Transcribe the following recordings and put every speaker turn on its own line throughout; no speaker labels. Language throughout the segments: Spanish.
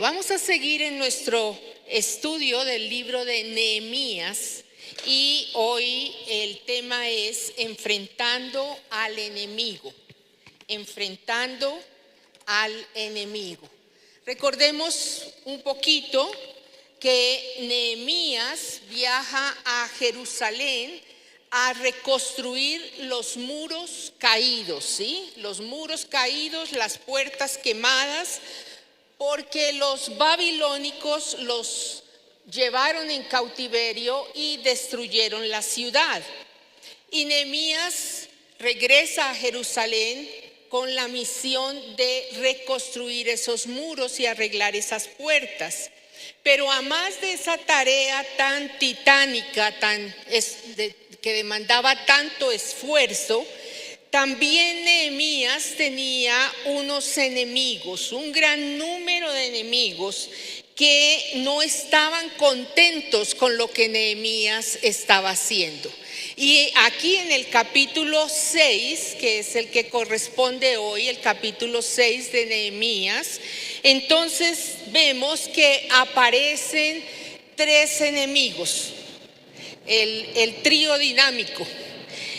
Vamos a seguir en nuestro estudio del libro de Nehemías y hoy el tema es enfrentando al enemigo. Enfrentando al enemigo. Recordemos un poquito que Nehemías viaja a Jerusalén a reconstruir los muros caídos, ¿sí? Los muros caídos, las puertas quemadas, porque los babilónicos los llevaron en cautiverio y destruyeron la ciudad. Y Nehemías regresa a Jerusalén con la misión de reconstruir esos muros y arreglar esas puertas. Pero a más de esa tarea tan titánica, que demandaba tanto esfuerzo, también Nehemías tenía unos enemigos, un gran número de enemigos que no estaban contentos con lo que Nehemías estaba haciendo. Y aquí en el capítulo 6, que es el que corresponde hoy, el capítulo 6 de Nehemías, entonces vemos que aparecen tres enemigos, el trío dinámico.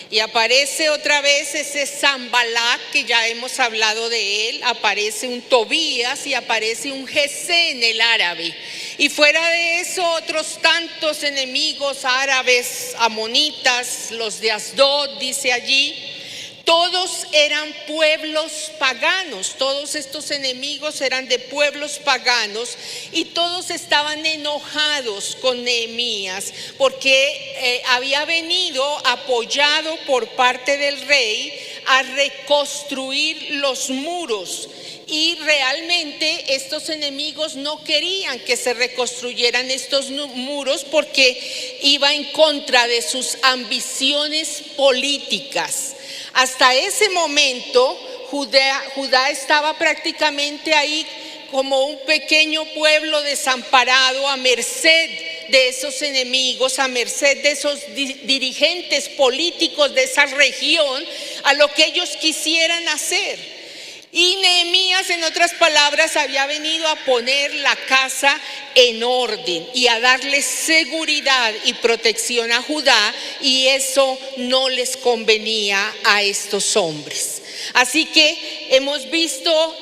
Y aparece otra vez ese Sanbalat, que ya hemos hablado de él, aparece un Tobías y aparece un Gesén, el árabe. Y fuera de eso, otros tantos enemigos árabes, amonitas, los de Asdod, dice allí. Todos eran pueblos paganos, todos estos enemigos eran de pueblos paganos y todos estaban enojados con Nehemías porque había venido apoyado por parte del rey a reconstruir los muros. Y realmente estos enemigos no querían que se reconstruyeran estos muros porque iba en contra de sus ambiciones políticas. Hasta ese momento, Judá estaba prácticamente ahí como un pequeño pueblo desamparado a merced de esos enemigos, a merced de esos dirigentes políticos de esa región, a lo que ellos quisieran hacer. Y Nehemías, en otras palabras, había venido a poner la casa en orden y a darle seguridad y protección a Judá, y eso no les convenía a estos hombres. Así que hemos visto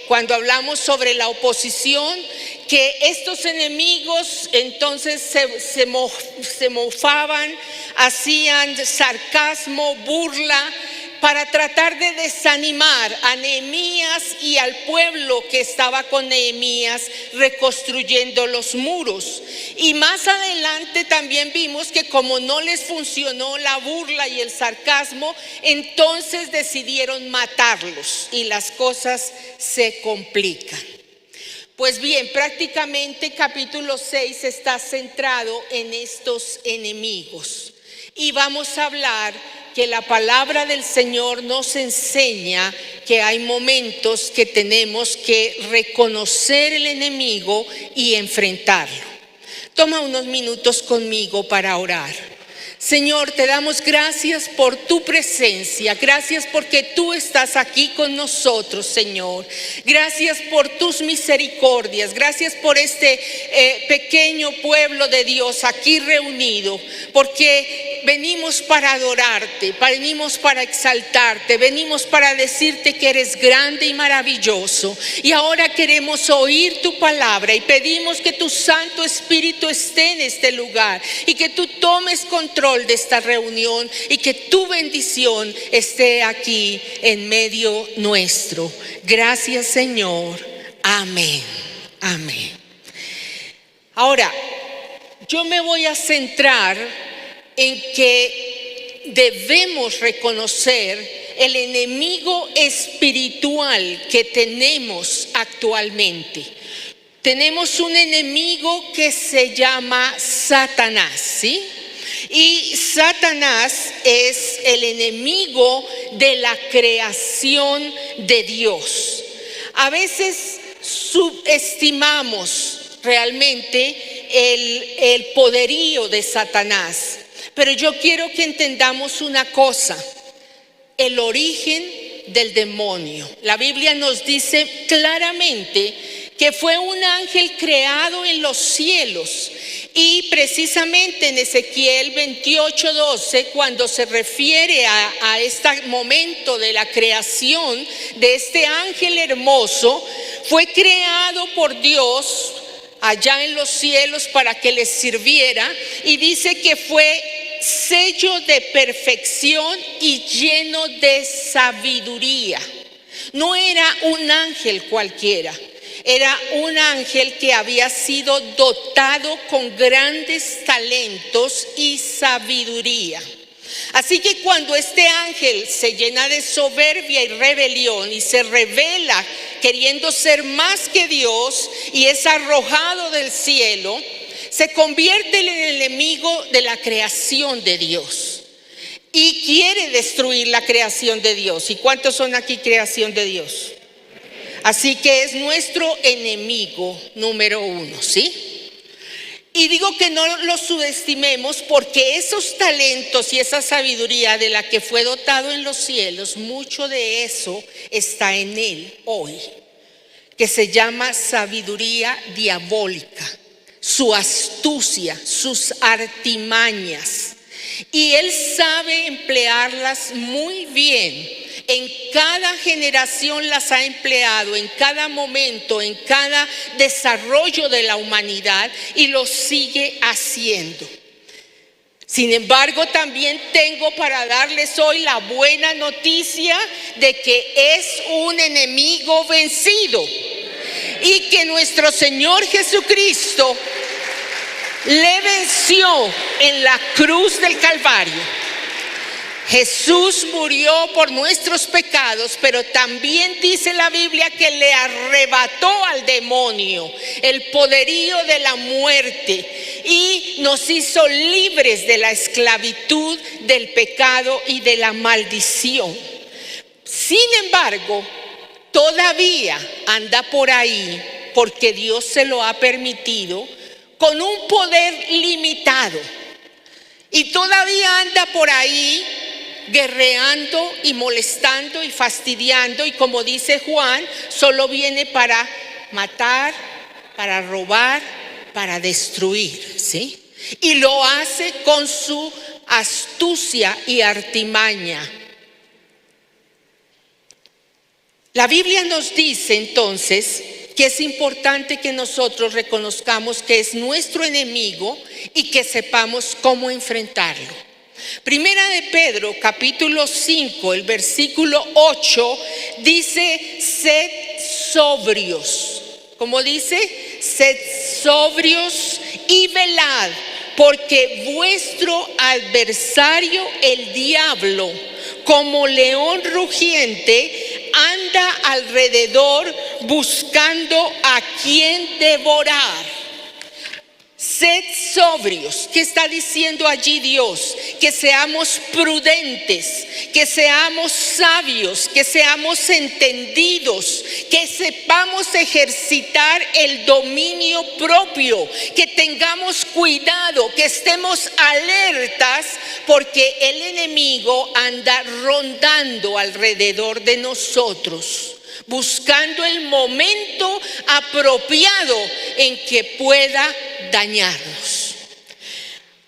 cuando hablamos sobre la oposición que estos enemigos entonces se mofaban, hacían sarcasmo, burla, para tratar de desanimar a Nehemías y al pueblo que estaba con Nehemías reconstruyendo los muros. Y más adelante también vimos que como no les funcionó la burla y el sarcasmo, entonces decidieron matarlos y las cosas se complican. Pues bien, prácticamente capítulo 6 está centrado en estos enemigos. Y vamos a hablar que la palabra del Señor nos enseña que hay momentos que tenemos que reconocer el enemigo y enfrentarlo. Toma unos minutos conmigo para orar. Señor, te damos gracias por tu presencia, gracias porque tú estás aquí con nosotros, Señor. Gracias por tus misericordias, gracias por este pequeño pueblo de Dios aquí reunido, porque venimos para adorarte, venimos para exaltarte, venimos para decirte que eres grande y maravilloso. Y ahora queremos oír tu palabra y pedimos que tu Santo Espíritu esté en este lugar y que tú tomes control de esta reunión y que tu bendición esté aquí en medio nuestro. Gracias, Señor. Amén. Amén. Ahora, yo me voy a centrar en que debemos reconocer el enemigo espiritual que tenemos actualmente. Tenemos un enemigo que se llama Satanás, ¿sí? Y Satanás es el enemigo de la creación de Dios. A veces subestimamos realmente el poderío de Satanás, pero yo quiero que entendamos una cosa: el origen del demonio. La Biblia nos dice claramente que fue un ángel creado en los cielos. Y precisamente en Ezequiel 28:12, cuando se refiere a este momento de la creación de este ángel hermoso, fue creado por Dios allá en los cielos para que les sirviera, y dice que fue sello de perfección y lleno de sabiduría. No era un ángel cualquiera, era un ángel que había sido dotado con grandes talentos y sabiduría. Así que cuando este ángel se llena de soberbia y rebelión y se revela queriendo ser más que Dios y es arrojado del cielo, se convierte en el enemigo de la creación de Dios y quiere destruir la creación de Dios. ¿Y cuántos son aquí creación de Dios? Así que es nuestro enemigo número uno, ¿sí? Y digo que no lo subestimemos, porque esos talentos y esa sabiduría de la que fue dotado en los cielos, mucho de eso está en él hoy, que se llama sabiduría diabólica, su astucia, sus artimañas. Y él sabe emplearlas muy bien. En cada generación las ha empleado, en cada momento, en cada desarrollo de la humanidad, y lo sigue haciendo. Sin embargo, también tengo para darles hoy la buena noticia de que es un enemigo vencido y que nuestro Señor Jesucristo le venció en la cruz del Calvario. Jesús murió por nuestros pecados, pero también dice la Biblia que le arrebató al demonio el poderío de la muerte y nos hizo libres de la esclavitud, del pecado y de la maldición. Sin embargo, todavía anda por ahí, porque Dios se lo ha permitido, con un poder limitado. Y todavía anda por ahí guerreando y molestando y fastidiando, y como dice Juan, solo viene para matar, para robar, para destruir, ¿sí? Y lo hace con su astucia y artimaña. La Biblia nos dice entonces que es importante que nosotros reconozcamos que es nuestro enemigo y que sepamos cómo enfrentarlo. Primera de Pedro, capítulo 5, el versículo 8, dice: sed sobrios. ¿Cómo dice? Sed sobrios y velad, porque vuestro adversario, el diablo, como león rugiente, anda alrededor buscando a quien devorar. Sed sobrios. ¿Qué está diciendo allí Dios? Que seamos prudentes, que seamos sabios, que seamos entendidos, que sepamos ejercitar el dominio propio, que tengamos cuidado, que estemos alertas, porque el enemigo anda rondando alrededor de nosotros, buscando el momento apropiado en que pueda dañarnos.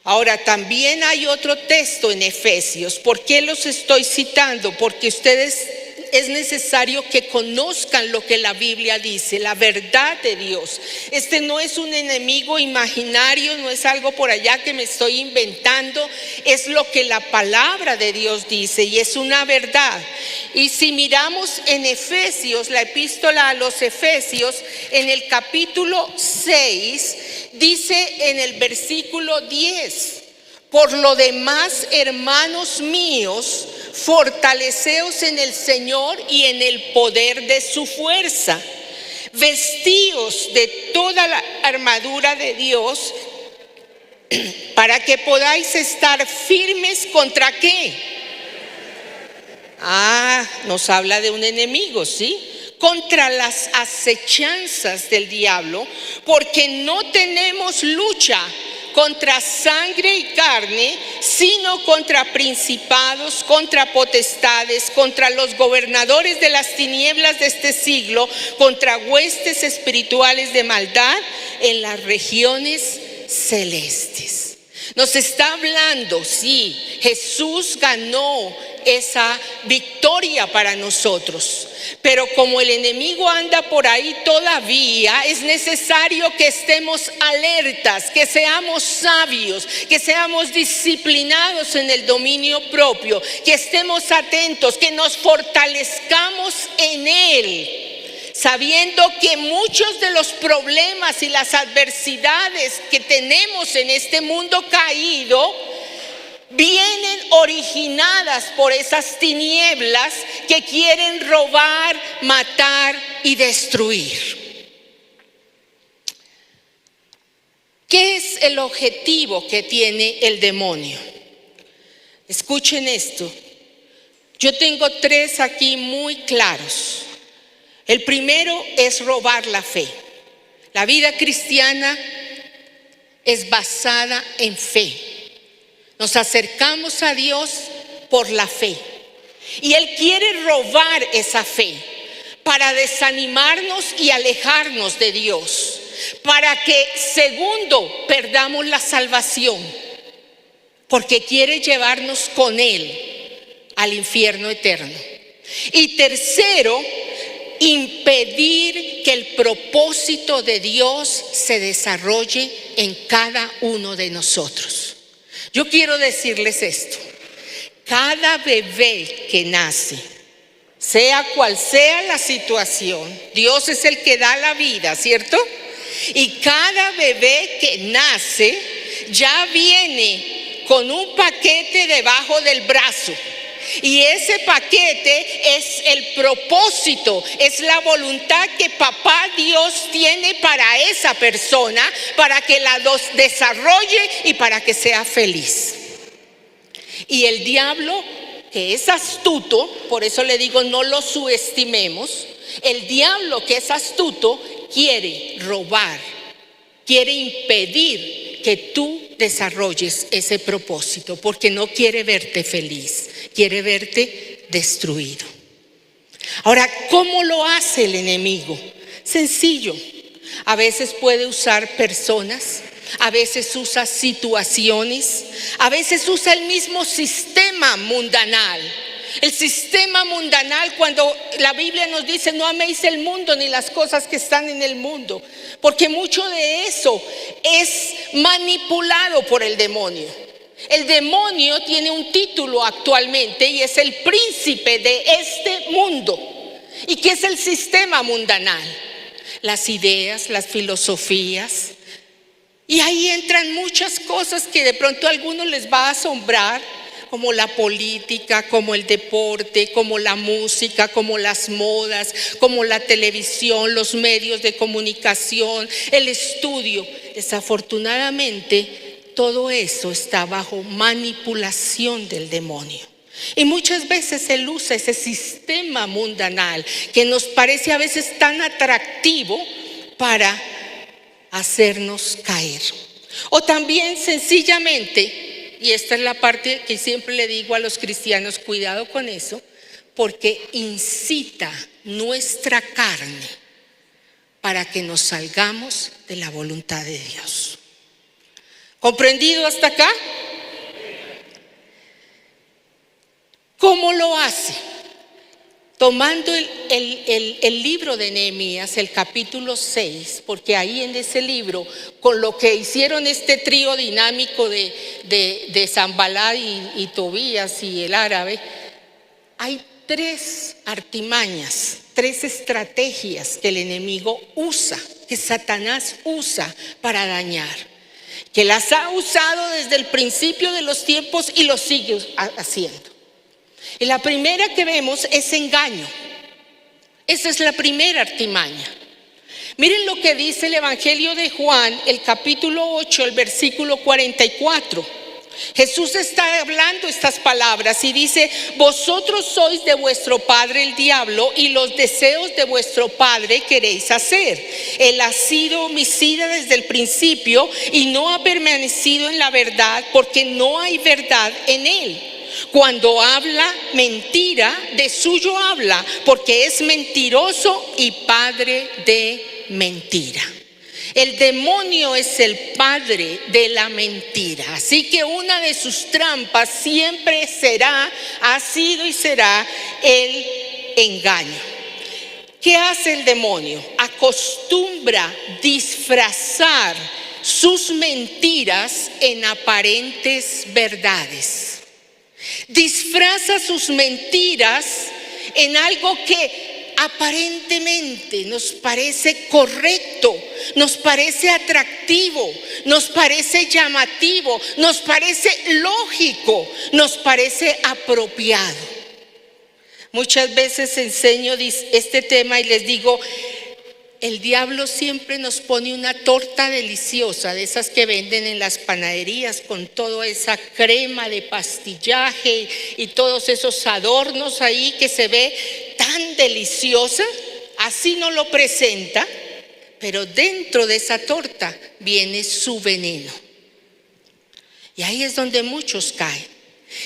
Ahora, también hay otro texto en Efesios. ¿Por qué los estoy citando? Porque es necesario que conozcan lo que la Biblia dice, la verdad de Dios. Este no es un enemigo imaginario, no es algo por allá que me estoy inventando, es lo que la palabra de Dios dice y es una verdad. Y si miramos en Efesios, la epístola a los Efesios, en el capítulo 6, dice en el versículo 10: por lo demás, hermanos míos, fortaleceos en el Señor y en el poder de su fuerza. Vestíos de toda la armadura de Dios para que podáis estar firmes. ¿Contra qué? Nos habla de un enemigo, ¿sí? Contra las acechanzas del diablo, porque no tenemos lucha contra sangre y carne, sino contra principados, contra potestades, contra los gobernadores de las tinieblas de este siglo, contra huestes espirituales de maldad en las regiones celestes. Nos está hablando, sí, Jesús ganó esa victoria para nosotros, pero como el enemigo anda por ahí todavía, es necesario que estemos alertas, que seamos sabios, que seamos disciplinados en el dominio propio, que estemos atentos, que nos fortalezcamos en Él, sabiendo que muchos de los problemas y las adversidades que tenemos en este mundo caído vienen originadas por esas tinieblas que quieren robar, matar y destruir. ¿Qué es el objetivo que tiene el demonio? Escuchen esto. Yo tengo 3 aquí muy claros. El primero es robar la fe. La vida cristiana es basada en fe. Nos acercamos a Dios por la fe. Y Él quiere robar esa fe para desanimarnos y alejarnos de Dios. Para que, segundo, perdamos la salvación. Porque quiere llevarnos con Él al infierno eterno. Y tercero, impedir que el propósito de Dios se desarrolle en cada uno de nosotros. Yo quiero decirles esto: cada bebé que nace, sea cual sea la situación, Dios es el que da la vida, ¿cierto? Y cada bebé que nace ya viene con un paquete debajo del brazo. Y ese paquete es el propósito, es la voluntad que papá Dios tiene para esa persona, para que la desarrolle y para que sea feliz. Y el diablo, que es astuto, por eso le digo no lo subestimemos, el diablo que es astuto quiere robar, quiere impedir que tú desarrolles ese propósito, porque no quiere verte feliz, quiere verte destruido. Ahora, ¿cómo lo hace el enemigo? Sencillo. A veces puede usar personas, a veces usa situaciones, a veces usa el mismo sistema mundanal. El sistema mundanal, cuando la Biblia nos dice no améis el mundo ni las cosas que están en el mundo, porque mucho de eso es manipulado por el demonio. El demonio tiene un título actualmente y es el príncipe de este mundo. ¿Y qué es el sistema mundanal? Las ideas, las filosofías. Y ahí entran muchas cosas que de pronto a algunos les va a asombrar, como la política, como el deporte, como la música, como las modas, como la televisión, los medios de comunicación, el estudio. Desafortunadamente, todo eso está bajo manipulación del demonio. Y muchas veces él usa ese sistema mundanal que nos parece a veces tan atractivo para hacernos caer. O también sencillamente, y esta es la parte que siempre le digo a los cristianos, cuidado con eso, porque incita nuestra carne para que nos salgamos de la voluntad de Dios. ¿Comprendido hasta acá? ¿Cómo lo hace? Tomando el libro de Nehemías, el capítulo 6, porque ahí en ese libro, con lo que hicieron este trío dinámico de Sanballat y Tobías y el árabe, hay 3 artimañas, 3 estrategias que el enemigo usa, que Satanás usa para dañar, que las ha usado desde el principio de los tiempos y lo sigue haciendo. Y la primera que vemos es engaño. Esa es la primera artimaña. Miren lo que dice el Evangelio de Juan, el capítulo 8, el versículo 44. Jesús está hablando estas palabras y dice: vosotros sois de vuestro padre el diablo, y los deseos de vuestro padre queréis hacer. Él ha sido homicida desde el principio y no ha permanecido en la verdad, porque no hay verdad en él. Cuando habla mentira, de suyo habla, porque es mentiroso y padre de mentira. El demonio es el padre de la mentira. Así que una de sus trampas siempre ha sido y será el engaño. ¿Qué hace el demonio? Acostumbra disfrazar sus mentiras en aparentes verdades. Disfraza sus mentiras en algo que aparentemente nos parece correcto, nos parece atractivo, nos parece llamativo, nos parece lógico, nos parece apropiado. Muchas veces enseño este tema y les digo: el diablo siempre nos pone una torta deliciosa, de esas que venden en las panaderías, con toda esa crema de pastillaje y todos esos adornos ahí, que se ve tan deliciosa. Así nos lo presenta, pero dentro de esa torta viene su veneno. Y ahí es donde muchos caen.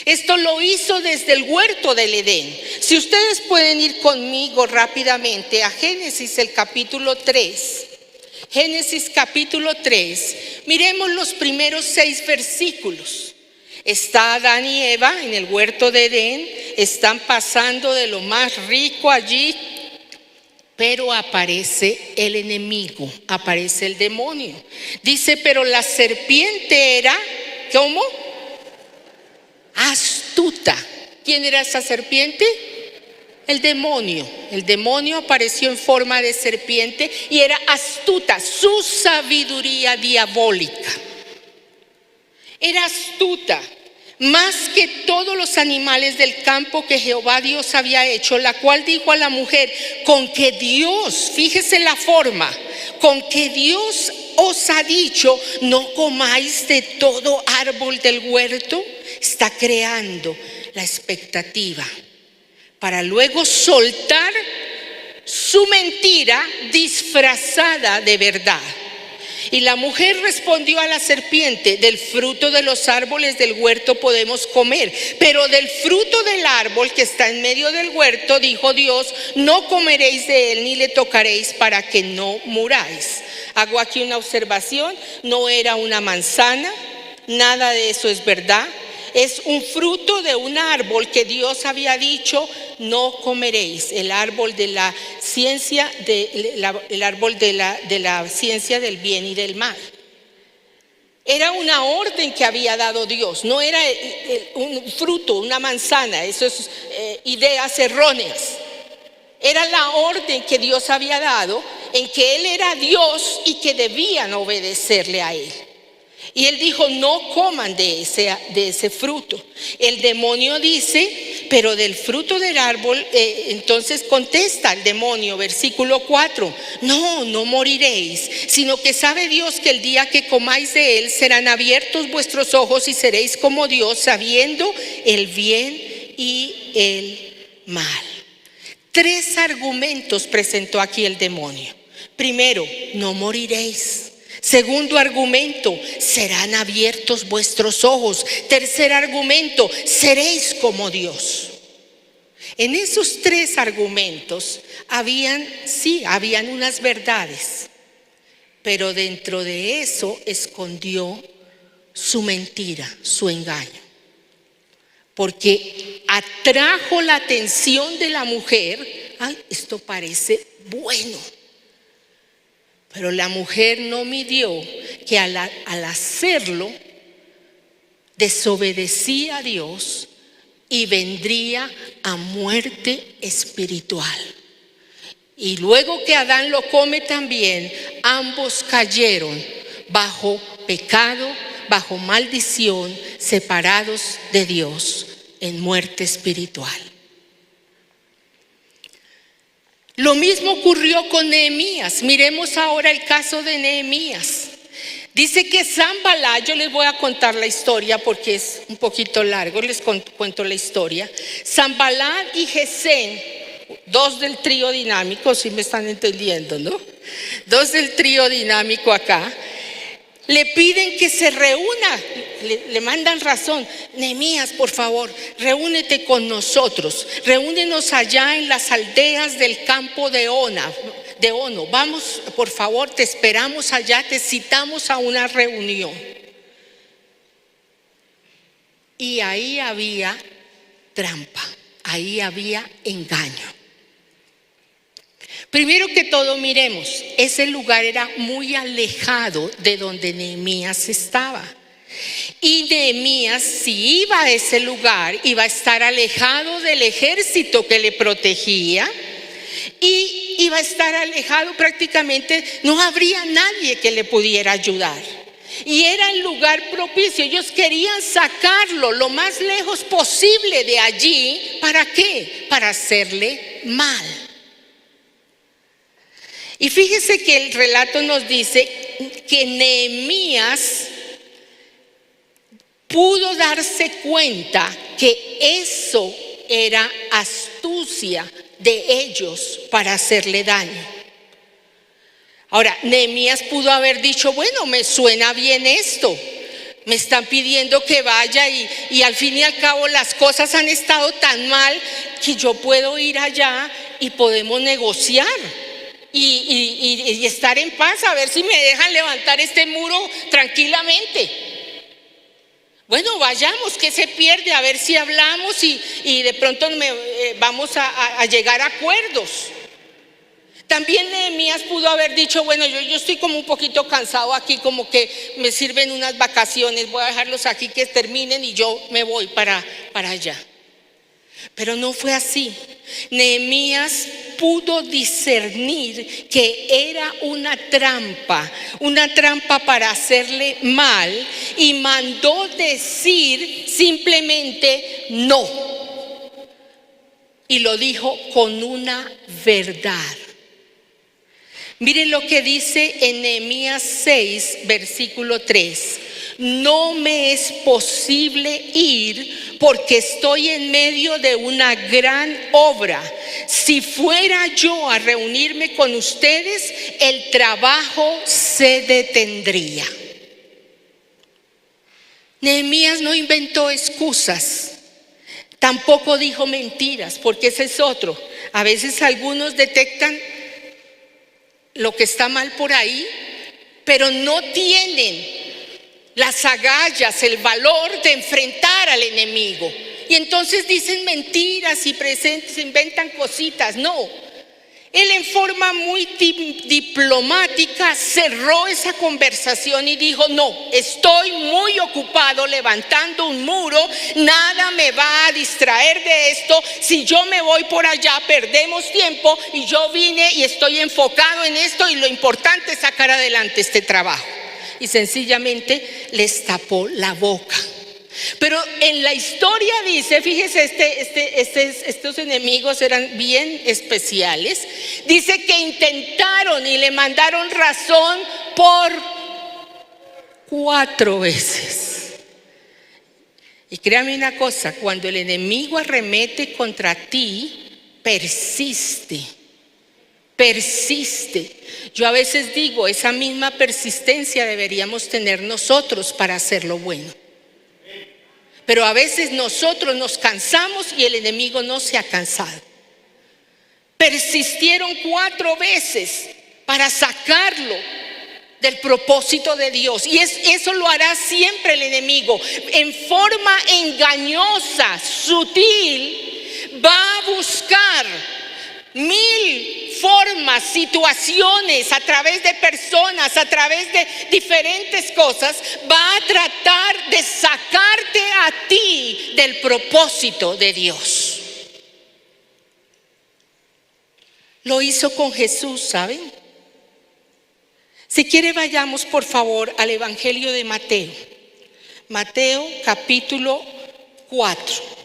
Esto lo hizo desde el huerto del Edén. Si ustedes pueden ir conmigo rápidamente a Génesis, el capítulo 3. Génesis capítulo 3. Miremos los primeros 6 versículos. Está Adán y Eva en el huerto de Edén. Están pasando de lo más rico allí. Pero aparece el enemigo, aparece el demonio. Dice: pero la serpiente era, ¿cómo? Astuta. ¿Quién era esa serpiente? El demonio. El demonio apareció en forma de serpiente y era astuta. Su sabiduría diabólica era astuta, más que todos los animales del campo que Jehová Dios había hecho, la cual dijo a la mujer: con que Dios, fíjese la forma, con que Dios os ha dicho: no comáis de todo árbol del huerto. Está creando la expectativa para luego soltar su mentira disfrazada de verdad. Y la mujer respondió a la serpiente: del fruto de los árboles del huerto podemos comer, pero del fruto del árbol que está en medio del huerto, dijo Dios: no comeréis de él ni le tocaréis, para que no muráis. Hago aquí una observación: no era una manzana, nada de eso es verdad. Es un fruto de un árbol que Dios había dicho: no comeréis. El árbol de la ciencia, el árbol de la ciencia del bien y del mal. Era una orden que había dado Dios, no era un fruto, una manzana. Eso es ideas erróneas. Era la orden que Dios había dado, en que Él era Dios y que debían obedecerle a Él. Y Él dijo: no coman de ese fruto. El demonio dice: pero del fruto del árbol, entonces contesta el demonio, versículo 4: no moriréis, sino que sabe Dios que el día que comáis de él serán abiertos vuestros ojos y seréis como Dios, sabiendo el bien y el mal. 3 argumentos presentó aquí el demonio. Primero: no moriréis. Segundo argumento: serán abiertos vuestros ojos. Tercer argumento: seréis como Dios. En esos 3 argumentos habían unas verdades, pero dentro de eso escondió su mentira, su engaño, porque atrajo la atención de la mujer. Ay, esto parece bueno. Pero la mujer no midió que al hacerlo desobedecía a Dios y vendría a muerte espiritual. Y luego que Adán lo come también, ambos cayeron bajo pecado, bajo maldición, separados de Dios en muerte espiritual. Lo mismo ocurrió con Nehemías. Miremos ahora el caso de Nehemías. Dice que Sanballat, yo les voy a contar la historia porque es un poquito largo, les cuento la historia. Sanballat y Gesén, dos del trío dinámico, si me están entendiendo, ¿no? Dos del trío dinámico acá. Le piden que se reúna, le mandan razón. Nehemías, por favor, reúnete con nosotros, reúnenos allá en las aldeas del campo de Ono. Vamos, por favor, te esperamos allá, te citamos a una reunión. Y ahí había trampa, ahí había engaño. Primero que todo, miremos, ese lugar era muy alejado de donde Nehemías estaba. Y Nehemías, si iba a ese lugar, iba a estar alejado del ejército que le protegía y iba a estar alejado prácticamente, no habría nadie que le pudiera ayudar. Y era el lugar propicio. Ellos querían sacarlo lo más lejos posible de allí. ¿Para qué? Para hacerle mal. Y fíjese que el relato nos dice que Nehemías pudo darse cuenta que eso era astucia de ellos para hacerle daño. Ahora, Nehemías pudo haber dicho, bueno, me suena bien esto, me están pidiendo que vaya y al fin y al cabo las cosas han estado tan mal que yo puedo ir allá y podemos negociar. Y estar en paz, a ver si me dejan levantar este muro tranquilamente. Bueno, vayamos, ¿qué se pierde? A ver si hablamos y de pronto vamos a llegar a acuerdos. También Nehemías pudo haber dicho, bueno, yo estoy como un poquito cansado aquí, como que me sirven unas vacaciones, voy a dejarlos aquí que terminen y yo me voy para allá. Pero no fue así. Nehemías pudo discernir que era una trampa para hacerle mal y mandó decir simplemente no. Y lo dijo con una verdad. Miren lo que dice en Nehemías 6, versículo 3. No me es posible ir porque estoy en medio de una gran obra. Si fuera yo a reunirme con ustedes, el trabajo se detendría. Nehemías no inventó excusas, tampoco dijo mentiras, porque ese es otro. A veces algunos detectan lo que está mal por ahí, pero no tienen las agallas, el valor de enfrentar al enemigo. Y entonces dicen mentiras y se inventan cositas. No, él en forma muy diplomática cerró esa conversación y dijo, no, estoy muy ocupado levantando un muro, nada me va a distraer de esto. Si yo me voy por allá, perdemos tiempo y yo vine y estoy enfocado en esto y lo importante es sacar adelante este trabajo. Y sencillamente les tapó la boca. Pero en la historia dice, fíjese, estos enemigos eran bien especiales. Dice que intentaron y le mandaron razón por 4 veces. Y créame una cosa, cuando el enemigo arremete contra ti, persiste. Yo a veces digo, esa misma persistencia deberíamos tener nosotros para hacer lo bueno. Pero a veces nosotros nos cansamos y el enemigo no se ha cansado. Persistieron 4 veces para sacarlo del propósito de Dios. Y eso lo hará siempre el enemigo. En forma engañosa, sutil, va a buscar 1000 formas, situaciones, a través de personas, a través de diferentes cosas, va a tratar de sacarte a ti del propósito de Dios. Lo hizo con Jesús, ¿saben? Si quiere, vayamos por favor al Evangelio de Mateo. Mateo capítulo 4.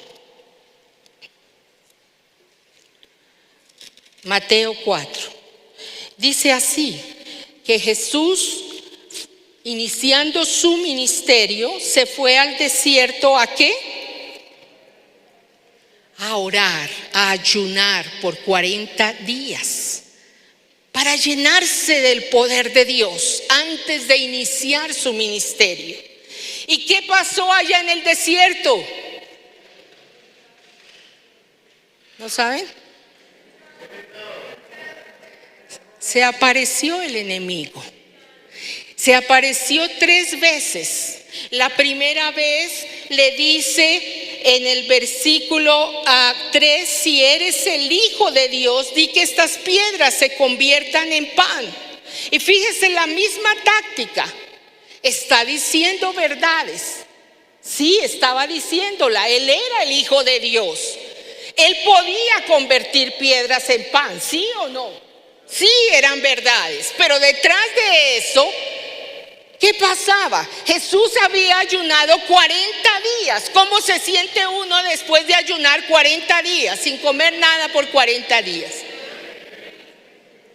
Mateo 4. Dice así, que Jesús iniciando su ministerio, se fue al desierto ¿a qué? A orar, a ayunar por 40 días para llenarse del poder de Dios antes de iniciar su ministerio. ¿Y qué pasó allá en el desierto? ¿No saben? Se apareció el enemigo. Se apareció 3 veces. La primera vez le dice en el versículo 3, si eres el Hijo de Dios, di que estas piedras se conviertan en pan. Y fíjese la misma táctica. Está diciendo verdades. Sí, estaba diciéndola. Él era el Hijo de Dios. Él podía convertir piedras en pan, ¿sí o no? Sí, eran verdades. Pero detrás de eso, ¿qué pasaba? Jesús había ayunado 40 días. ¿Cómo se siente uno después de ayunar 40 días sin comer nada por 40 días?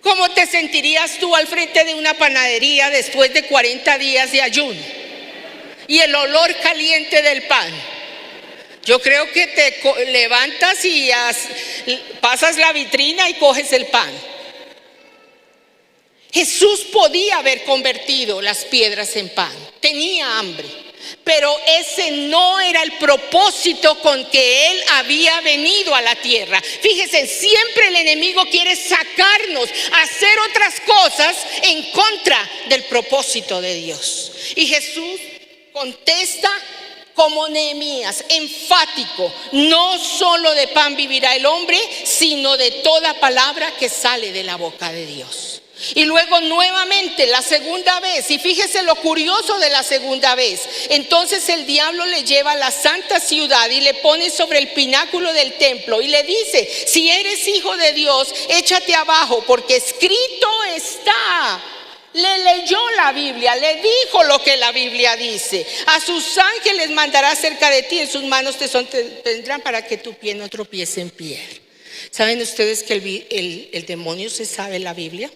¿Cómo te sentirías tú al frente de una panadería después de 40 días de ayuno? Y el olor caliente del pan. Yo creo que te levantas y pasas la vitrina y coges el pan. Jesús podía haber convertido las piedras en pan. Tenía hambre. Pero ese no era el propósito con que Él había venido a la tierra. Fíjense, siempre el enemigo quiere sacarnos a hacer otras cosas en contra del propósito de Dios. Y Jesús contesta como Nehemías, enfático: no solo de pan vivirá el hombre, sino de toda palabra que sale de la boca de Dios. Y luego nuevamente la segunda vez, y fíjese lo curioso de la segunda vez. Entonces el diablo le lleva a la santa ciudad y le pone sobre el pináculo del templo y le dice: si eres hijo de Dios, échate abajo, porque escrito está. Le leyó la Biblia, le dijo lo que la Biblia dice: a sus ángeles mandará cerca de ti, en sus manos te tendrán para que tu pie no tropiece en piedra. ¿Saben ustedes que el demonio se sabe la Biblia?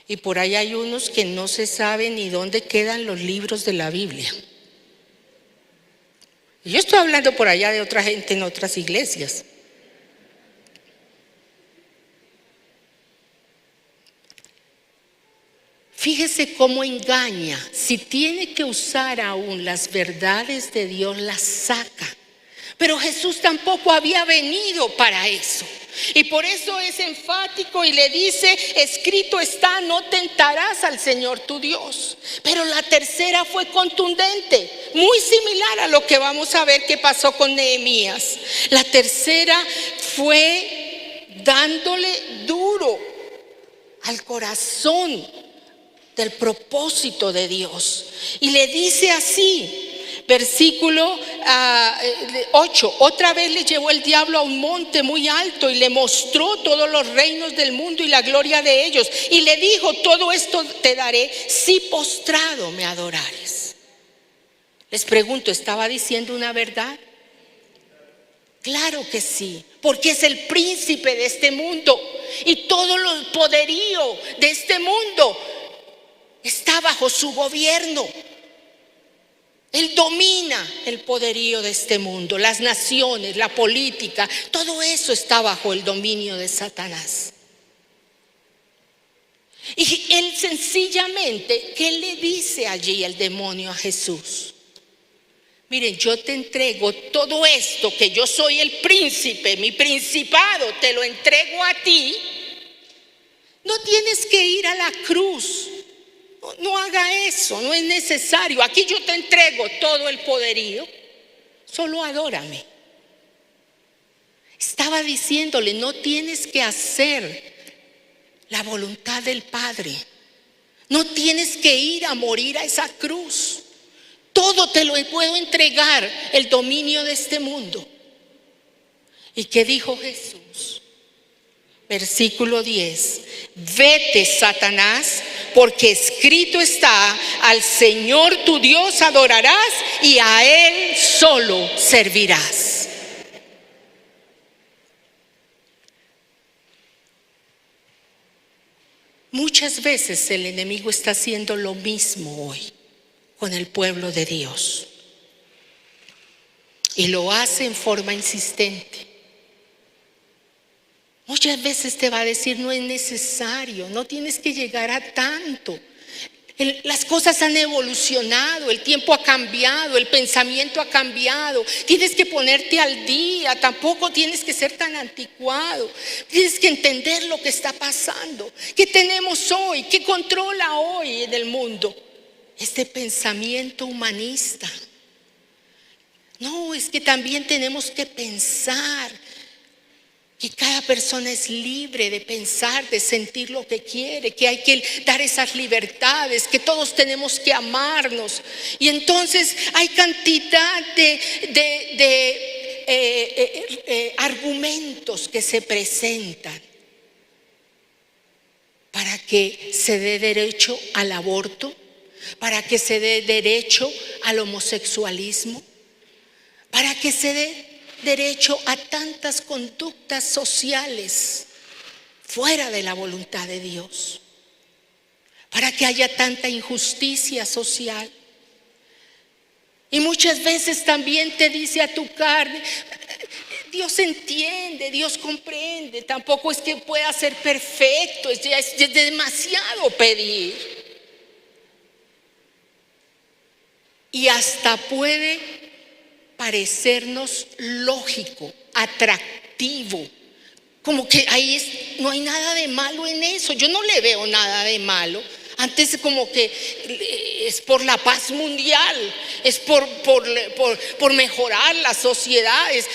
Y por ahí hay unos que no se saben ni dónde quedan los libros de la Biblia. Yo estoy hablando por allá de otra gente en otras iglesias. Fíjese cómo engaña. Si tiene que usar aún las verdades de Dios, las saca. Pero Jesús tampoco había venido para eso. Y por eso es enfático y le dice: escrito está, no tentarás al Señor tu Dios. Pero la tercera fue contundente, muy similar a lo que vamos a ver que pasó con Nehemías. La tercera fue dándole duro al corazón del propósito de Dios. Y le dice así, versículo 8: otra vez le llevó el diablo a un monte muy alto y le mostró todos los reinos del mundo y la gloria de ellos. Y le dijo: todo esto te daré si postrado me adorares. Les pregunto, ¿estaba diciendo una verdad? Claro que sí, porque es el príncipe de este mundo y todo el poderío de este mundo está bajo su gobierno. Él domina el poderío de este mundo, las naciones, la política, todo eso está bajo el dominio de Satanás. Y él sencillamente, ¿qué le dice allí el demonio a Jesús? Miren, yo te entrego todo esto, que yo soy el príncipe, mi principado, te lo entrego a ti. No tienes que ir a la cruz. No haga eso, no es necesario. Aquí yo te entrego todo el poderío, solo adórame. Estaba diciéndole: no tienes que hacer la voluntad del Padre, no tienes que ir a morir a esa cruz. Todo te lo puedo entregar, el dominio de este mundo. ¿Y qué dijo Jesús? Versículo 10: vete, Satanás, porque escrito está: al Señor tu Dios adorarás y a Él solo servirás. muchas veces el enemigo está haciendo lo mismo hoy con el pueblo de Dios. Y lo hace en forma insistente. Muchas veces te va a decir, no es necesario, no tienes que llegar a tanto. Las cosas han evolucionado, el tiempo ha cambiado, el pensamiento ha cambiado. Tienes que ponerte al día, tampoco tienes que ser tan anticuado. Tienes que entender lo que está pasando. ¿Qué tenemos hoy? ¿Qué controla hoy en el mundo? Este pensamiento humanista. No, es que también tenemos que pensar que cada persona es libre de pensar, de sentir lo que quiere, que hay que dar esas libertades, que todos tenemos que amarnos. Y entonces hay cantidad de argumentos que se presentan para que se dé derecho al aborto, para que se dé derecho al homosexualismo, para que se dé derecho a tantas conductas sociales fuera de la voluntad de Dios, para que haya tanta injusticia social. Y muchas veces también te dice a tu carne, Dios entiende, Dios comprende, tampoco es que pueda ser perfecto, es demasiado pedir. Y hasta puede parecernos lógico, atractivo, como que ahí no hay nada de malo en eso. Yo no le veo nada de malo. Antes como que es por la paz mundial, es por mejorar las sociedades.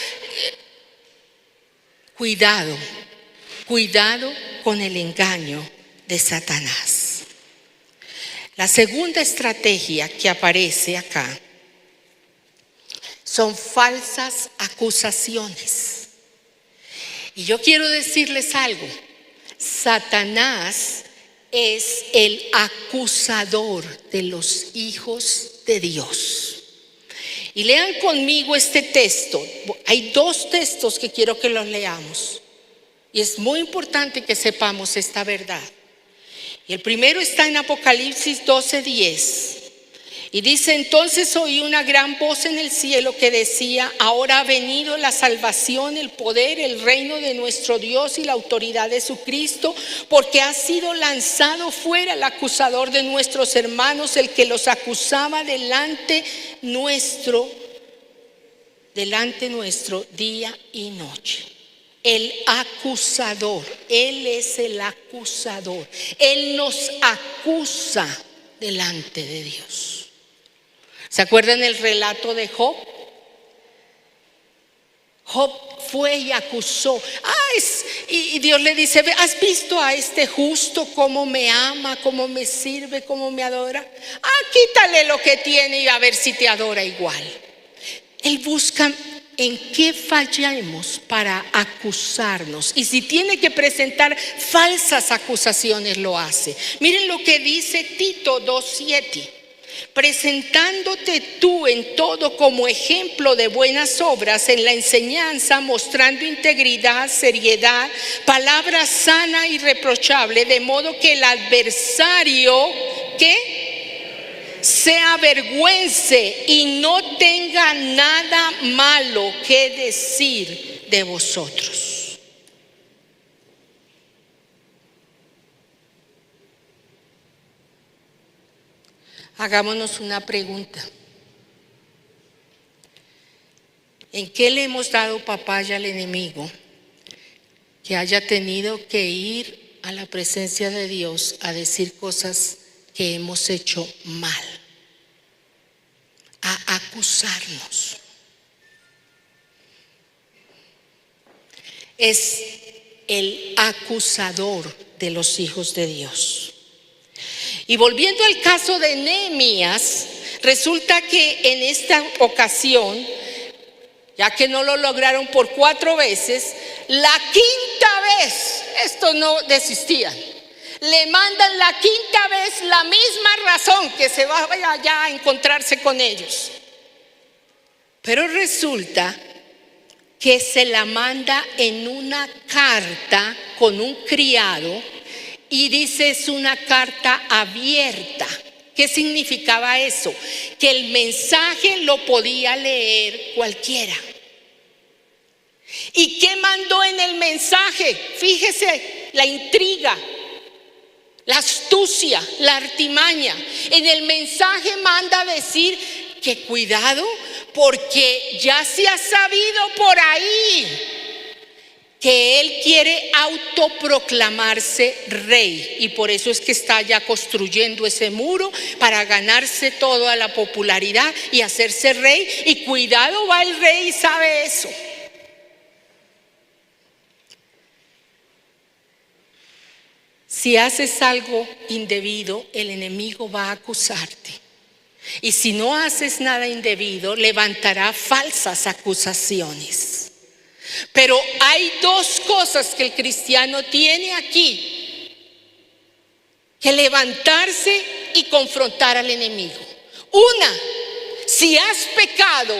Cuidado con el engaño de Satanás. La segunda estrategia que aparece acá son falsas acusaciones. Y yo quiero decirles algo. Satanás es el acusador de los hijos de Dios. Y lean conmigo este texto. Hay dos textos que quiero que los leamos. Y es muy importante que sepamos esta verdad. Y el primero está en Apocalipsis 12:10. Y dice: entonces oí una gran voz en el cielo que decía: ahora ha venido la salvación, el poder, el reino de nuestro Dios y la autoridad de su Cristo, porque ha sido lanzado fuera el acusador de nuestros hermanos, el que los acusaba delante nuestro día y noche. El acusador, Él es el acusador. Él nos acusa delante de Dios. ¿Se acuerdan el relato de Job? Job fue y acusó. Y Dios le dice: ¿has visto a este justo cómo me ama, cómo me sirve, cómo me adora? Quítale lo que tiene y a ver si te adora igual. Él busca en qué fallamos para acusarnos. Y si tiene que presentar falsas acusaciones, lo hace. Miren lo que dice Tito 2:7. Presentándote tú en todo como ejemplo de buenas obras, en la enseñanza, mostrando integridad, seriedad, palabra sana y irreprochable, de modo que el adversario se avergüence y no tenga nada malo que decir de vosotros. Hagámonos una pregunta. ¿En qué le hemos dado papaya al enemigo que haya tenido que ir a la presencia de Dios a decir cosas que hemos hecho mal? A acusarnos. Es el acusador de los hijos de Dios. Y volviendo al caso de Nehemías, resulta que en esta ocasión, ya que no lo lograron por 4 veces, la quinta vez, estos no desistían. Le mandan la quinta vez la misma razón, que se vaya allá a encontrarse con ellos. Pero resulta que se la manda en una carta con un criado, Y dice, es una carta abierta. ¿Qué significaba eso? Que el mensaje lo podía leer cualquiera. ¿Y qué mandó en el mensaje? Fíjese la intriga, la astucia, la artimaña. En el mensaje manda decir que cuidado, porque ya se ha sabido por ahí que él quiere autoproclamarse rey, y por eso es que está ya construyendo ese muro para ganarse toda la popularidad y hacerse rey. Y cuidado, va el rey y sabe eso. Si haces algo indebido, el enemigo va a acusarte. Y si no haces nada indebido, levantará falsas acusaciones. Pero hay dos cosas que el cristiano tiene aquí: que levantarse y confrontar al enemigo. Una, si has pecado,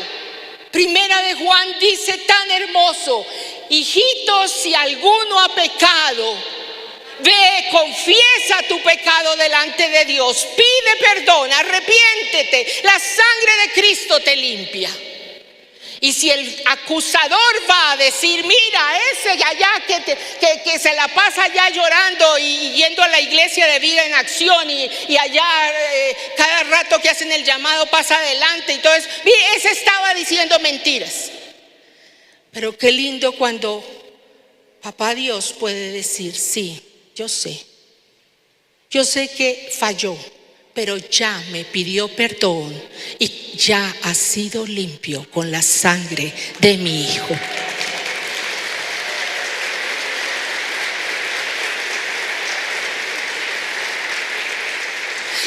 Primera de Juan dice tan hermoso: hijitos, si alguno ha pecado, ve, confiesa tu pecado delante de Dios, pide perdón, arrepiéntete, la sangre de Cristo te limpia. Y si el acusador va a decir, mira, ese allá que se la pasa allá llorando y yendo a la iglesia de Vida en Acción y allá cada rato que hacen el llamado pasa adelante, entonces, mire, ese estaba diciendo mentiras. Pero qué lindo cuando Papá Dios puede decir, sí, yo sé que falló, pero ya me pidió perdón y ya ha sido limpio con la sangre de mi Hijo.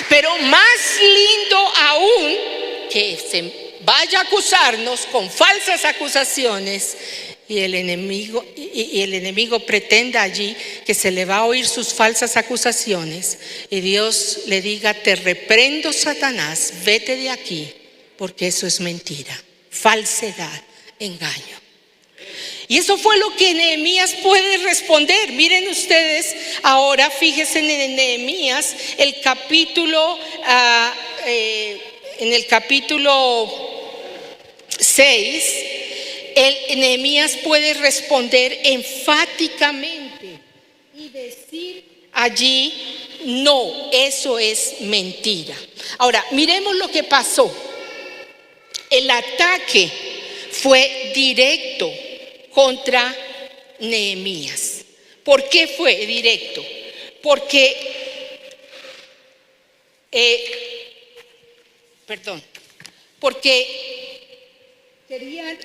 Pero más lindo aún, que se vaya a acusarnos con falsas acusaciones y el enemigo pretenda allí que se le va a oír sus falsas acusaciones y Dios le diga, te reprendo, Satanás, vete de aquí, porque eso es mentira, falsedad, engaño. Y eso fue lo que Nehemías puede responder. Miren ustedes, ahora fíjense en Nehemías, el capítulo, en el capítulo 6, Nehemías puede responder enfáticamente y decir allí, no, eso es mentira. Ahora, miremos lo que pasó. El ataque fue directo contra Nehemías. ¿Por qué fue directo? Porque querían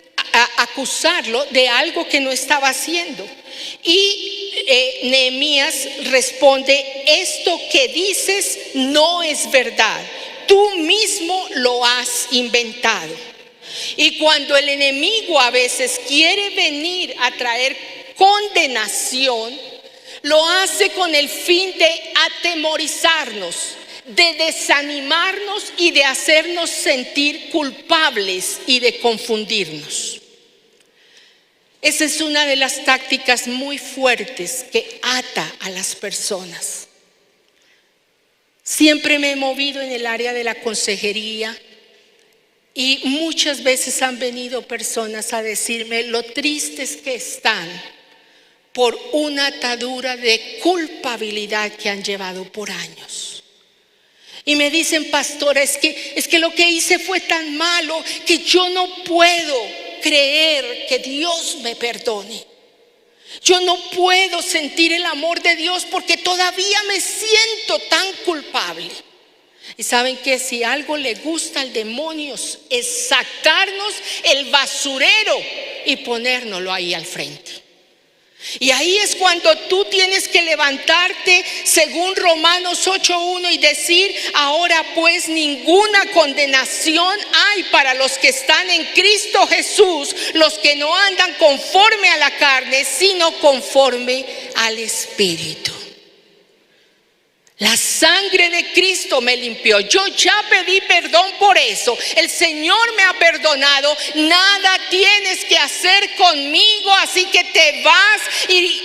acusarlo de algo que no estaba haciendo. Y Nehemías responde, esto que dices no es verdad, tú mismo lo has inventado. Y cuando el enemigo a veces quiere venir a traer condenación, lo hace con el fin de atemorizarnos, de desanimarnos y de hacernos sentir culpables y de confundirnos. Esa es una de las tácticas muy fuertes que ata a las personas. Siempre me he movido en el área de la consejería y muchas veces han venido personas a decirme lo tristes que están por una atadura de culpabilidad que han llevado por años. Y me dicen, pastora, es que lo que hice fue tan malo que yo no puedo creer que Dios me perdone. Yo no puedo sentir el amor de Dios porque todavía me siento tan culpable. Y saben que si algo le gusta al demonio es sacarnos el basurero y ponérnoslo ahí al frente. Y ahí es cuando tú tienes que levantarte según Romanos 8:1 y decir, ahora pues ninguna condenación hay para los que están en Cristo Jesús, los que no andan conforme a la carne, sino conforme al Espíritu. La sangre de Cristo me limpió. Yo ya pedí perdón por eso. El Señor me ha perdonado. Nada tienes que hacer conmigo, así que te vas y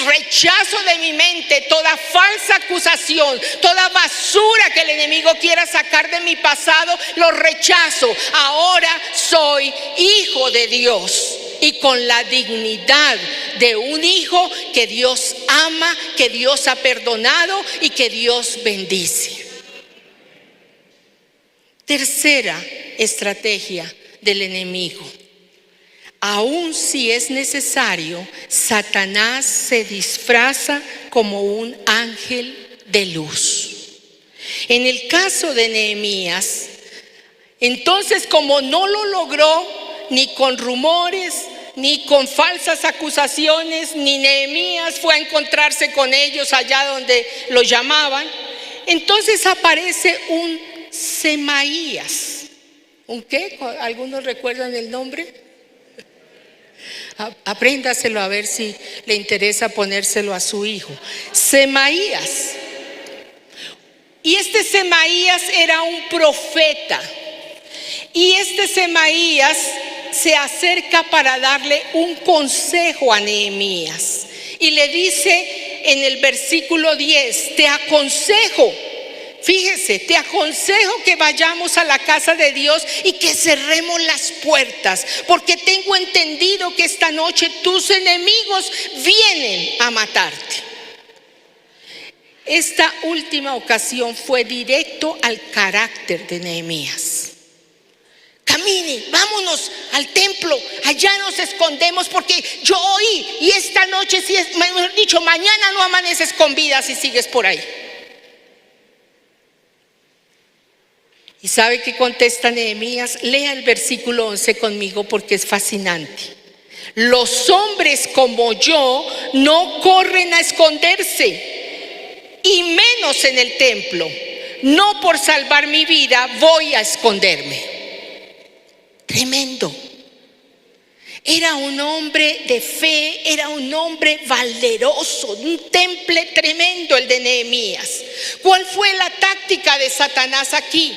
rechazo de mi mente toda falsa acusación, toda basura que el enemigo quiera sacar de mi pasado, lo rechazo. Ahora soy hijo de Dios y con la dignidad de un hijo que Dios ama, que Dios ha perdonado y que Dios bendice. Tercera estrategia del enemigo. Aun si es necesario, Satanás se disfraza como un ángel de luz. En el caso de Nehemías, entonces, como no lo logró ni con rumores, ni con falsas acusaciones, ni Nehemías fue a encontrarse con ellos allá donde lo llamaban, entonces aparece un Semaías. ¿Un qué? ¿Algunos recuerdan el nombre? Apréndaselo a ver si le interesa ponérselo a su hijo. Semaías. Y este Semaías era un profeta. Y este Semaías se acerca para darle un consejo a Nehemías. Y le dice en el versículo 10, te aconsejo, fíjese, te aconsejo que vayamos a la casa de Dios y que cerremos las puertas, porque tengo entendido que esta noche tus enemigos vienen a matarte. Esta última ocasión fue directo al carácter de Nehemías. Camine, vámonos al templo, allá nos escondemos porque yo oí y esta noche, si es, mejor dicho, mañana no amaneces con vida si sigues por ahí. ¿Y sabe qué contesta Nehemías? Lea el versículo 11 conmigo porque es fascinante. Los hombres como yo no corren a esconderse, y menos en el templo. No por salvar mi vida voy a esconderme. Tremendo. Era un hombre de fe, era un hombre valeroso, un temple tremendo el de Nehemías. ¿Cuál fue la táctica de Satanás aquí?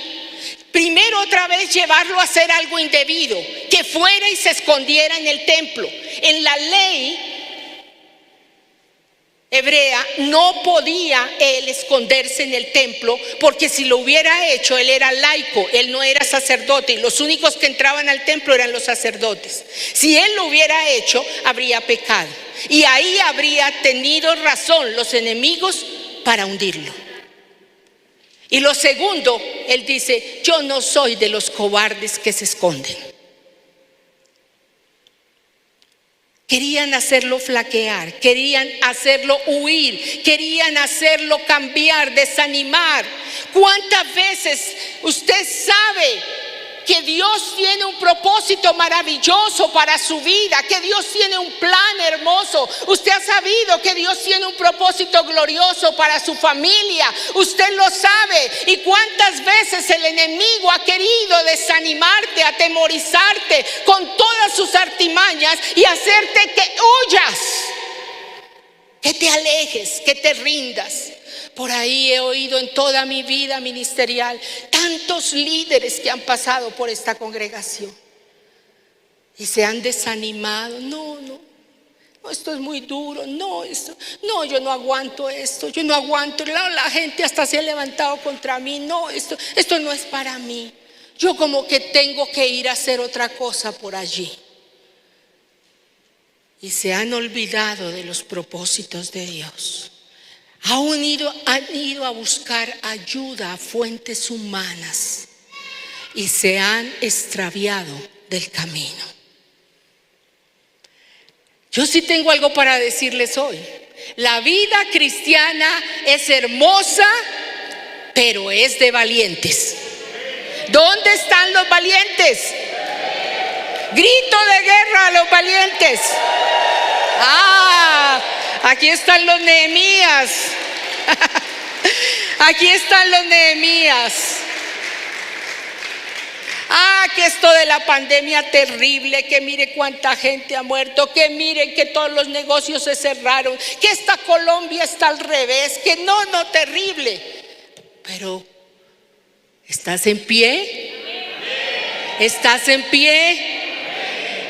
Primero, otra vez llevarlo a hacer algo indebido, que fuera y se escondiera en el templo. En la ley hebrea no podía él esconderse en el templo, porque si lo hubiera hecho, él era laico, él no era sacerdote, y los únicos que entraban al templo eran los sacerdotes. Si él lo hubiera hecho, habría pecado, y ahí habría tenido razón los enemigos para hundirlo. Y lo segundo, él dice, yo no soy de los cobardes que se esconden. Querían hacerlo flaquear, querían hacerlo huir, querían hacerlo cambiar, desanimar. ¿Cuántas veces usted sabe que Dios tiene un propósito maravilloso para su vida, que Dios tiene un plan hermoso? Usted ha sabido que Dios tiene un propósito glorioso para su familia, usted lo sabe. ¿Y cuántas veces el enemigo ha querido desanimarte, atemorizarte con todas sus artimañas y hacerte que huyas, que te alejes, que te rindas? Por ahí he oído en toda mi vida ministerial tantos líderes que han pasado por esta congregación y se han desanimado. No, esto es muy duro. No, yo no aguanto esto. Yo no aguanto. La gente hasta se ha levantado contra mí. No, esto no es para mí. Yo como que tengo que ir a hacer otra cosa por allí. Y se han olvidado de los propósitos de Dios. Han ido a buscar ayuda a fuentes humanas y se han extraviado del camino. Yo sí tengo algo para decirles hoy. La vida cristiana es hermosa, pero es de valientes. ¿Dónde están los valientes? Grito de guerra a los valientes. Aquí están los Nehemías. Aquí están los Nehemías. que esto de la pandemia terrible, que mire cuánta gente ha muerto, que miren que todos los negocios se cerraron, que esta Colombia está al revés, que no, terrible. Pero, ¿estás en pie? ¿Estás en pie?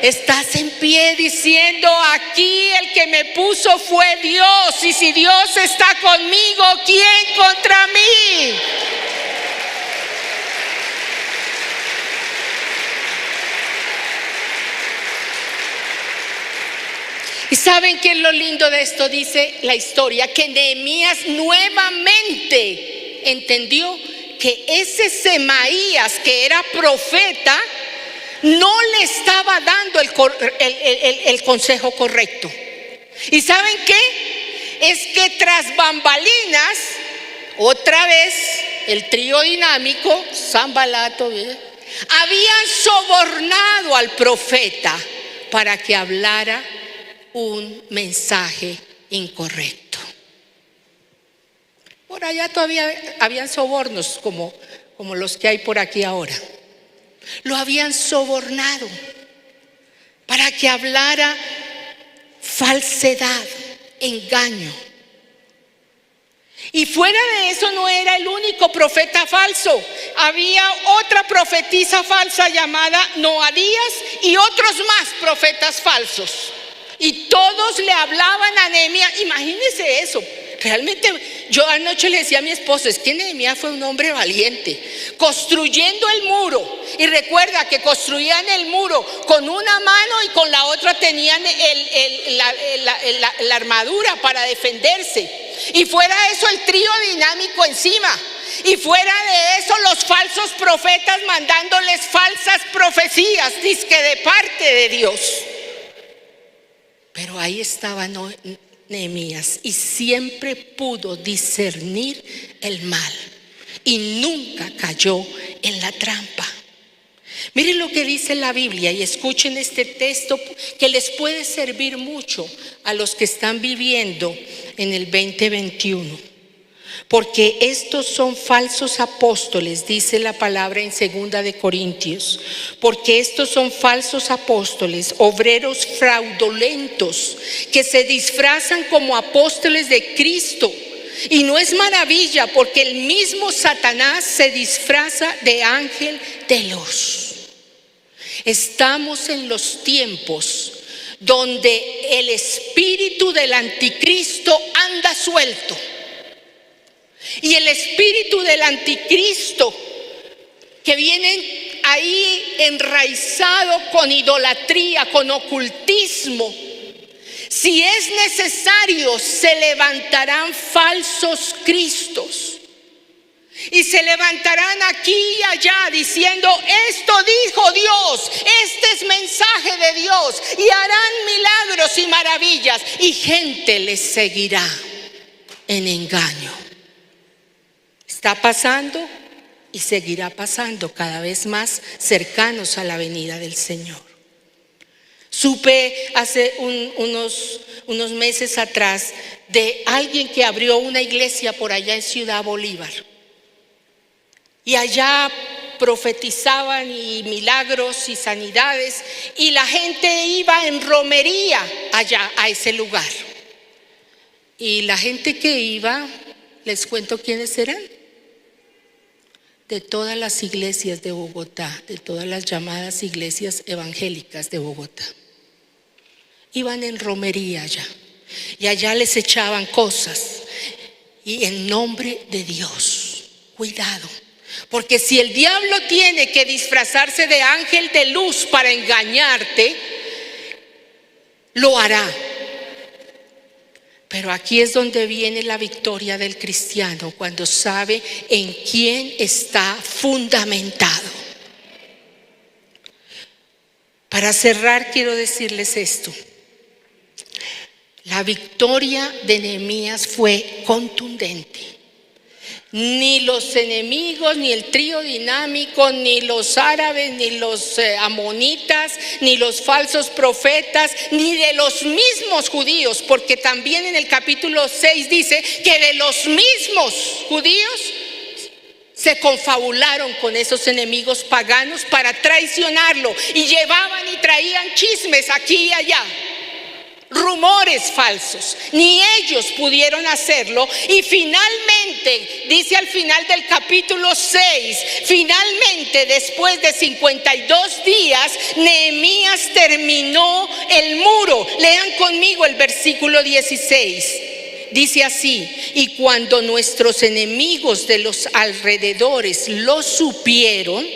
Estás en pie diciendo: aquí el que me puso fue Dios, y si Dios está conmigo, ¿quién contra mí? ¿Y saben qué es lo lindo de esto? Dice la historia que Nehemías nuevamente entendió que ese Semaías, que era profeta, no le estaba dando el consejo correcto. ¿Y saben qué? Es que tras bambalinas, otra vez el trío dinámico, Sanbalato, habían sobornado al profeta para que hablara un mensaje incorrecto. Por allá todavía habían sobornos como los que hay por aquí ahora. Lo habían sobornado para que hablara falsedad, engaño. Y fuera de eso no era el único profeta falso. Había otra profetisa falsa llamada Noadías y otros más profetas falsos. Y todos le hablaban a Nehemías. Imagínense eso. Realmente yo anoche le decía a mi esposo: es que Nehemías fue un hombre valiente, construyendo el muro. Y recuerda que construían el muro con una mano y con la otra tenían la armadura para defenderse. Y fuera de eso el trío dinámico encima. Y fuera de eso los falsos profetas mandándoles falsas profecías, dizque de parte de Dios. Pero ahí estaba Nehemías y siempre pudo discernir el mal y nunca cayó en la trampa. Miren lo que dice la Biblia y escuchen este texto que les puede servir mucho a los que están viviendo en el 2021. Porque estos son falsos apóstoles, dice la palabra en 2 de Corintios. Porque estos son falsos apóstoles, obreros fraudulentos, que se disfrazan como apóstoles de Cristo. Y no es maravilla, porque el mismo Satanás se disfraza de ángel de luz. Estamos en los tiempos donde el espíritu del anticristo anda suelto. Y el espíritu del anticristo que viene ahí enraizado con idolatría, con ocultismo, si es necesario, se levantarán falsos cristos. Y se levantarán aquí y allá diciendo: esto dijo Dios, este es mensaje de Dios, y harán milagros y maravillas, y gente les seguirá en engaño. Está pasando y seguirá pasando cada vez más cercanos a la venida del Señor. Supe hace unos meses atrás de alguien que abrió una iglesia por allá en Ciudad Bolívar. Y allá profetizaban y milagros y sanidades, y la gente iba en romería allá a ese lugar. Y la gente que iba, les cuento quiénes eran. De todas las iglesias de Bogotá, de todas las llamadas iglesias evangélicas de Bogotá. Iban en romería allá, y allá les echaban cosas, y en nombre de Dios, cuidado. Porque si el diablo tiene que disfrazarse de ángel de luz para engañarte, lo hará. Pero aquí es donde viene la victoria del cristiano, cuando sabe en quién está fundamentado. Para cerrar, quiero decirles esto. La victoria de Nehemías fue contundente. Ni los enemigos, ni el trío dinámico, ni los árabes, ni los amonitas, ni los falsos profetas, ni de los mismos judíos, porque también en el capítulo 6 dice que de los mismos judíos Se confabularon con esos enemigos paganos para traicionarlo y llevaban y traían chismes aquí y allá, rumores falsos. Ni ellos pudieron hacerlo y finalmente, dice al final del capítulo 6, finalmente después de 52 días, Nehemías terminó el muro. Lean conmigo el versículo 16. Dice así: y cuando nuestros enemigos de los alrededores lo supieron,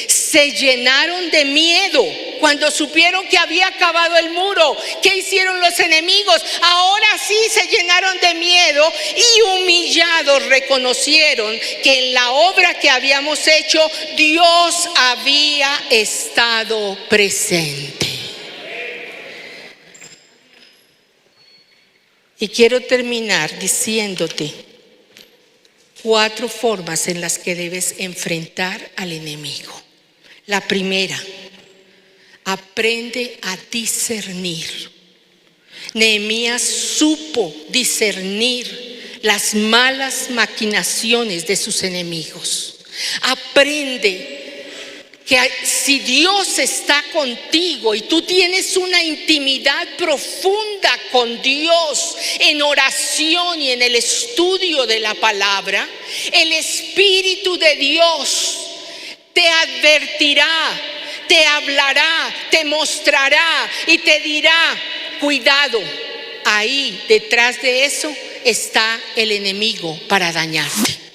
se llenaron de miedo. Cuando supieron que había acabado el muro, ¿qué hicieron los enemigos? Ahora sí se llenaron de miedo y humillados reconocieron que en la obra que habíamos hecho, Dios había estado presente. Y quiero terminar diciéndote 4 formas en las que debes enfrentar al enemigo. La primera, aprende a discernir. Nehemías supo discernir las malas maquinaciones de sus enemigos. Aprende que si Dios está contigo y tú tienes una intimidad profunda con Dios en oración y en el estudio de la palabra, el Espíritu de Dios te advertirá, te hablará, te mostrará y te dirá: cuidado, ahí detrás de eso está el enemigo para dañarte.